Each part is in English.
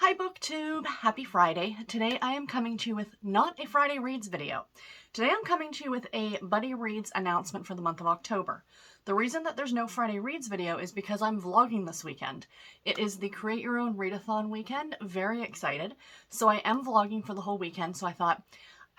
Hi BookTube! Happy Friday. Today I am coming to you with not a Friday Reads video. Today I'm coming to you with a Buddy Reads announcement for the month of October. The reason that there's no Friday Reads video is because I'm vlogging this weekend. It is the Create Your Own Readathon weekend. Very excited. So I am vlogging for the whole weekend, so I thought,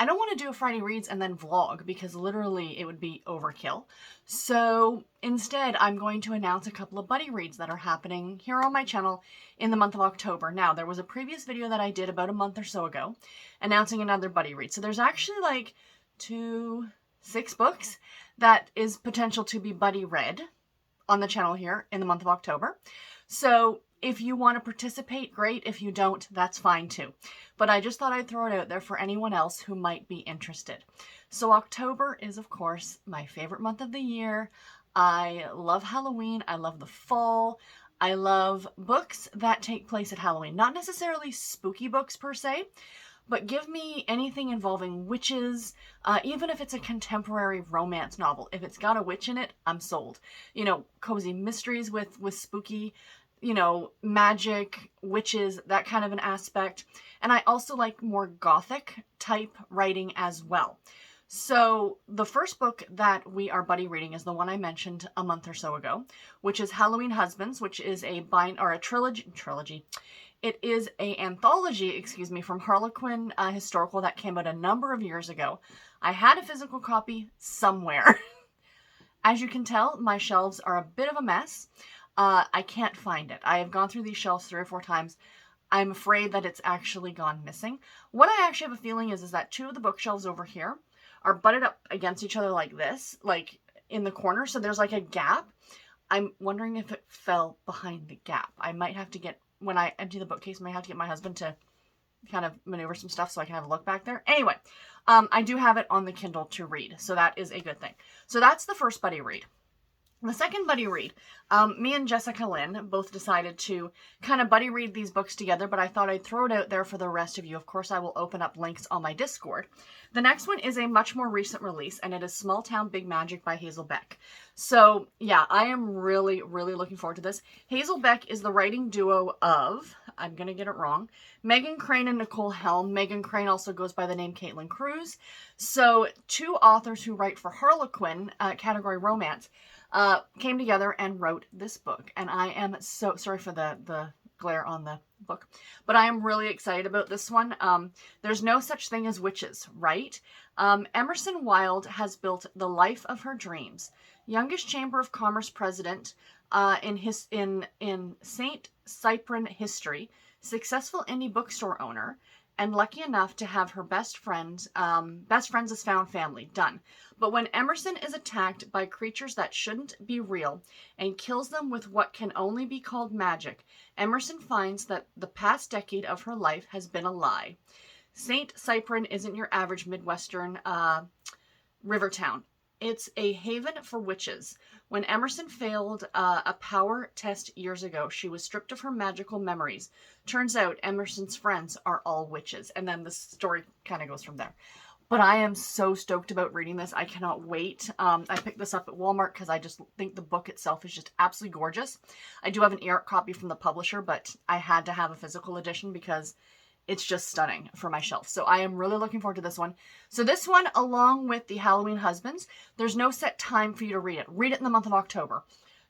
I don't want to do a Friday Reads and then vlog because literally it would be overkill. So instead, I'm going to announce a couple of Buddy Reads that are happening here on my channel in the month of October. Now, there was a previous video that I did about a month or so ago announcing another Buddy Read. So there's actually like 6 books that is potential to be Buddy read on the channel here in the month of October. So if you want to participate, great. If you don't, that's fine too. But I just thought I'd throw it out there for anyone else who might be interested. So October is, of course, my favorite month of the year. I love Halloween. I love the fall. I love books that take place at Halloween. Not necessarily spooky books per se, but give me anything involving witches, even if it's a contemporary romance novel. If it's got a witch in it, I'm sold. You know, cozy mysteries with spooky, you know, magic, witches, that kind of an aspect. And I also like more gothic type writing as well. So the first book that we are buddy reading is the one I mentioned a month or so ago, which is Halloween Husbands, which is a trilogy. It is an anthology, excuse me, from Harlequin Historical that came out a number of years ago. I had a physical copy somewhere. As you can tell, my shelves are a bit of a mess. I can't find it. I have gone through these shelves 3 or 4 times. I'm afraid that it's actually gone missing. What I actually have a feeling is that 2 of the bookshelves over here are butted up against each other like this, like in the corner. So there's like a gap. I'm wondering if it fell behind the gap. I might have to get, when I empty the bookcase, I might have to get my husband to kind of maneuver some stuff so I can have a look back there. Anyway, I do have it on the Kindle to read. So that is a good thing. So that's the first buddy read. The second buddy read, me and Jessica Lynn both decided to kind of buddy read these books together, but I thought I'd throw it out there for the rest of you. Of course, I will open up links on my Discord. The next one is a much more recent release, and it is Small Town Big Magic by Hazel Beck. So, yeah, I am really, really looking forward to this. Hazel Beck is the writing duo of, I'm going to get it wrong, Megan Crane and Nicole Helm. Megan Crane also goes by the name Caitlin Cruz. So, 2 authors who write for Harlequin, category romance, came together and wrote this book. And I am so sorry for the glare on the book, but I am really excited about this one. There's no such thing as witches, right? Emerson Wilde has built the life of her dreams. Youngest Chamber of Commerce president in St. Cyprian history, successful indie bookstore owner, and lucky enough to have her best friends as found family. Done. But when Emerson is attacked by creatures that shouldn't be real and kills them with what can only be called magic, Emerson finds that the past decade of her life has been a lie. St. Cyprian isn't your average Midwestern river town. It's a haven for witches. When Emerson failed a power test years ago, she was stripped of her magical memories. Turns out Emerson's friends are all witches. And then the story kind of goes from there. But I am so stoked about reading this. I cannot wait. I picked this up at Walmart because I just think the book itself is just absolutely gorgeous. I do have an e-art copy from the publisher, but I had to have a physical edition because it's just stunning for my shelf. So I am really looking forward to this one. So this one, along with the Halloween Husbands, there's no set time for you to read it. Read it in the month of October.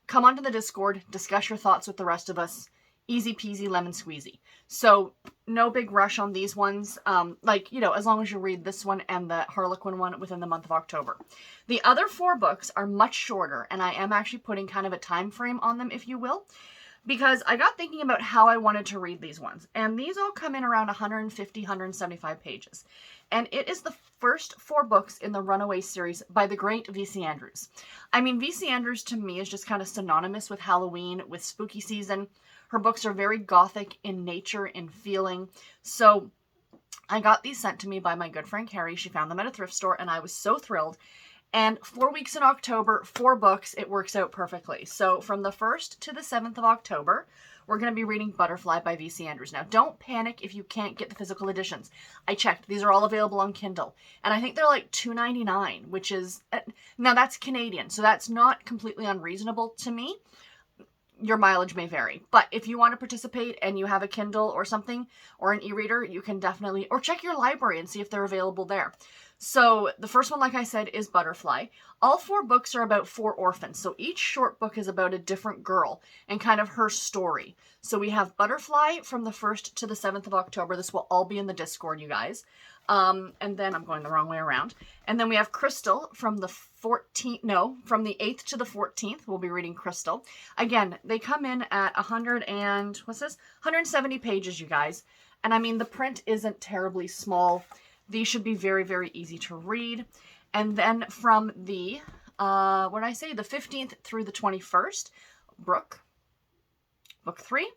Come onto the Discord, discuss your thoughts with the rest of us. Easy peasy lemon squeezy. So no big rush on these ones. Like, you know, as long as you read this one and the Harlequin one within the month of October. The other 4 books are much shorter, and I am actually putting kind of a time frame on them, if you will, because I got thinking about how I wanted to read these ones. And these all come in around 150, 175 pages. And it is the first 4 books in the Runaway series by the great V.C. Andrews. I mean, V.C. Andrews to me is just kind of synonymous with Halloween, with spooky season. Her books are very gothic in nature, in feeling. So I got these sent to me by my good friend Carrie. She found them at a thrift store, and I was so thrilled. And 4 weeks in October, 4 books, it works out perfectly. So from the 1st to the 7th of October, we're going to be reading Butterfly by V.C. Andrews. Now, don't panic if you can't get the physical editions. I checked. These are all available on Kindle. And I think they're like $2.99, which is, now that's Canadian, so that's not completely unreasonable to me. your mileage may vary. But if you want to participate and you have a Kindle or something, or an e-reader, you can definitely, or check your library and see if they're available there. So the first one, like I said, is Butterfly. All 4 books are about 4 orphans. So each short book is about a different girl and kind of her story. So we have Butterfly from the 1st to the 7th of October. This will all be in the Discord, you guys. And then I'm going the wrong way around. And then we have Crystal from the 8th to the 14th. We'll be reading Crystal. Again, they come in at 170 pages, you guys. And I mean, the print isn't terribly small. These should be very, very easy to read. And then from the, the 15th through the 21st, Brooke, book 3.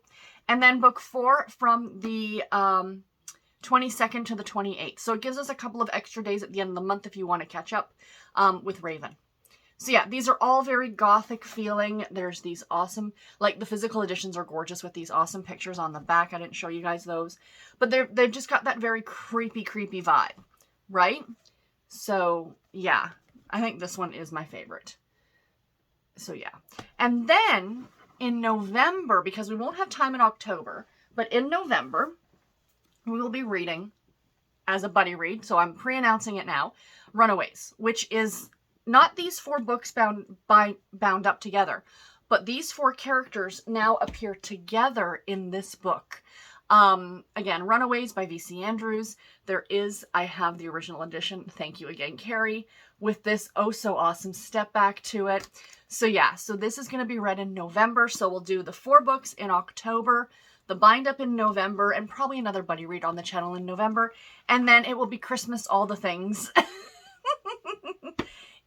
And then book 4 from the 22nd to the 28th. So it gives us a couple of extra days at the end of the month if you want to catch up with Raven. So yeah, these are all very gothic feeling. There's these awesome, like the physical editions are gorgeous with these awesome pictures on the back. I didn't show you guys those, but they've just got that very creepy vibe, right? So yeah, I think this one is my favorite. So yeah. And then in November, because we won't have time in October, but in November, we will be reading as a buddy read. So I'm pre-announcing it now, Runaways, which is not these 4 books bound up together, but these 4 characters now appear together in this book. Again, Runaways by V.C. Andrews. I have the original edition. Thank you again, Carrie, with this oh so awesome step back to it. So yeah, so this is going to be read in November. So we'll do the 4 books in October, the bind up in November, and probably another buddy read on the channel in November. And then it will be Christmas, all the things.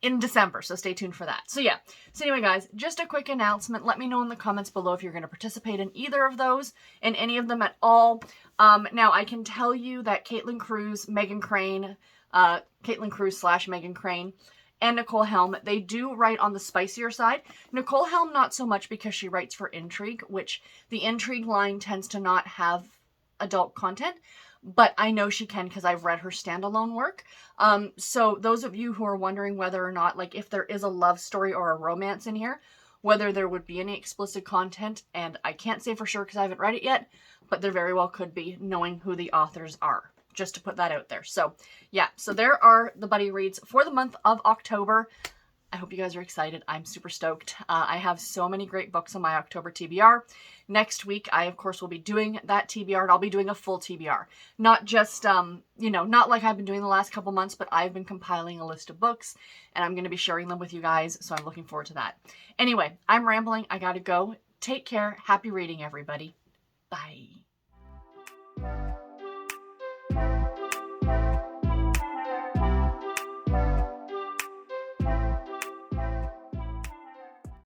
In December, so stay tuned for that. So yeah, so anyway guys, just a quick announcement. Let me know in the comments below if you're going to participate in either of those, in any of them at all. Now I can tell you that Caitlin Cruz, Megan Crane, Caitlin Cruz / Megan Crane, and Nicole Helm, they do write on the spicier side. Nicole Helm not so much because she writes for Intrigue, which the Intrigue line tends to not have adult content. But I know she can because I've read her standalone work. So those of you who are wondering whether or not, like, if there is a love story or a romance in here, whether there would be any explicit content, and I can't say for sure because I haven't read it yet, but there very well could be, knowing who the authors are, just to put that out there. So yeah, so there are the buddy reads for the month of October. I hope you guys are excited. I'm super stoked. I have so many great books on my October TBR. Next week, I, of course, will be doing that TBR, and I'll be doing a full TBR. Not just, not like I've been doing the last couple months, but I've been compiling a list of books, and I'm going to be sharing them with you guys, so I'm looking forward to that. Anyway, I'm rambling. I gotta go. Take care. Happy reading, everybody. Bye.